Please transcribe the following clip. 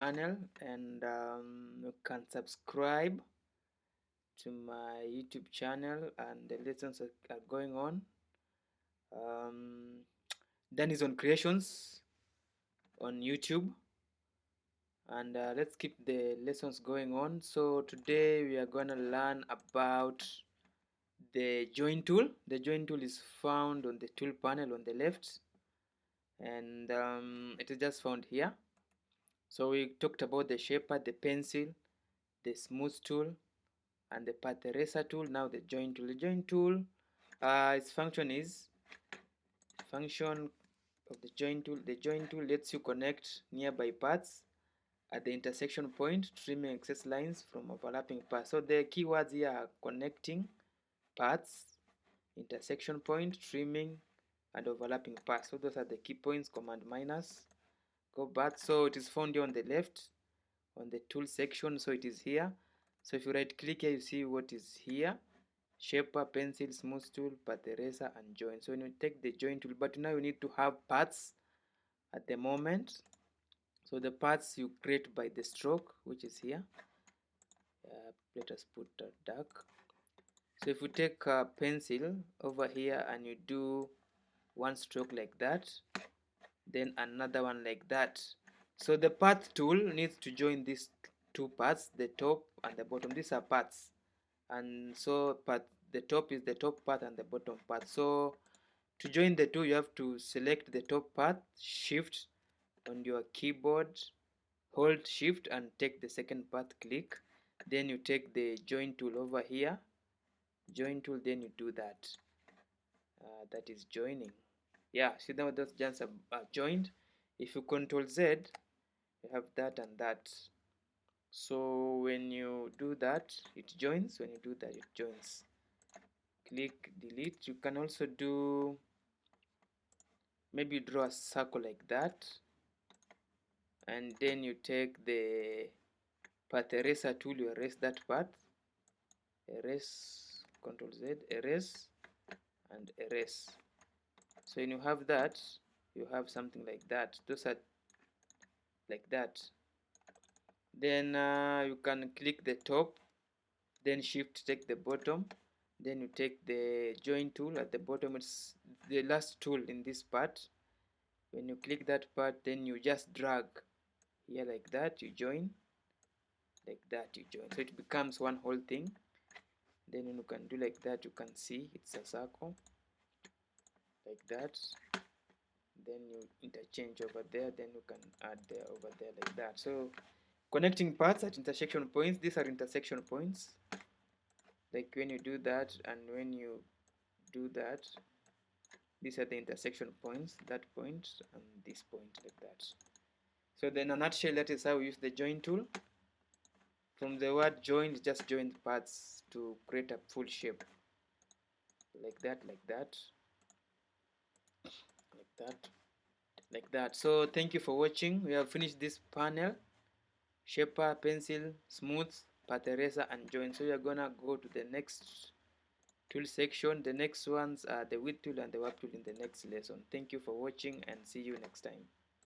channel, and you can subscribe to my YouTube channel, and the lessons are going on. Dan is on creations on YouTube, and let's keep the lessons going on. So today we are going to learn about the join tool. The join tool is found on the tool panel on the left, and it is just found here. So we talked about the shaper, the pencil, the smooth tool, and the path eraser tool. Now the join tool. The join tool, its function of the join tool. The join tool lets you connect nearby paths at the intersection point, trimming excess lines from overlapping paths. So the keywords here are connecting paths, intersection point, trimming, and overlapping paths. So those are the key points. Command minus, go back. So it is found here on the left on the tool section. So it is here. So if you right click here, you see what is here: shaper, pencil, smooth tool, path eraser, and join. So when you take the join tool, but now you need to have paths at the moment. So the paths you create by the stroke, which is here. Let us put dark. So if you take a pencil over here and you do one stroke like that, then another one like that. So the path tool needs to join these two paths, the top and the bottom. These are paths, and so the top is the top path and the bottom path. So to join the two, you have to select the top path, shift on your keyboard, hold shift and take the second path, click, then you take the join tool over here, join tool, then you do that. That is joining. Yeah, see now those joints are joined. If you control Z, you have that and that. So when you do that, it joins. When you do that, it joins. Click delete. You can also do, maybe draw a circle like that, and then you take the path eraser tool, you erase that path, erase, control Z, erase, and erase. So when you have that, you have something like that. Those are like that. Then you can click the top, then shift take the bottom, then you take the join tool at the bottom. It's the last tool in this part. When you click that part, then you just drag here like that, you join, like that, you join. So it becomes one whole thing. Then you can do like that, you can see it's a circle like that. Then you interchange over there, then you can add there over there like that. So connecting parts at intersection points, these are intersection points. Like when you do that and when you do that, these are the intersection points, that point and this point, like that. So then in a nutshell, that is how we use the join tool. From the word join, just join the parts to create a full shape, like that, like that, like that, like that. So thank you for watching. We have finished this panel: shaper, pencil, smooth, path eraser, and join. So we are gonna go to the next tool section. The next ones are the width tool and the warp tool in the next lesson. Thank you for watching and see you next time.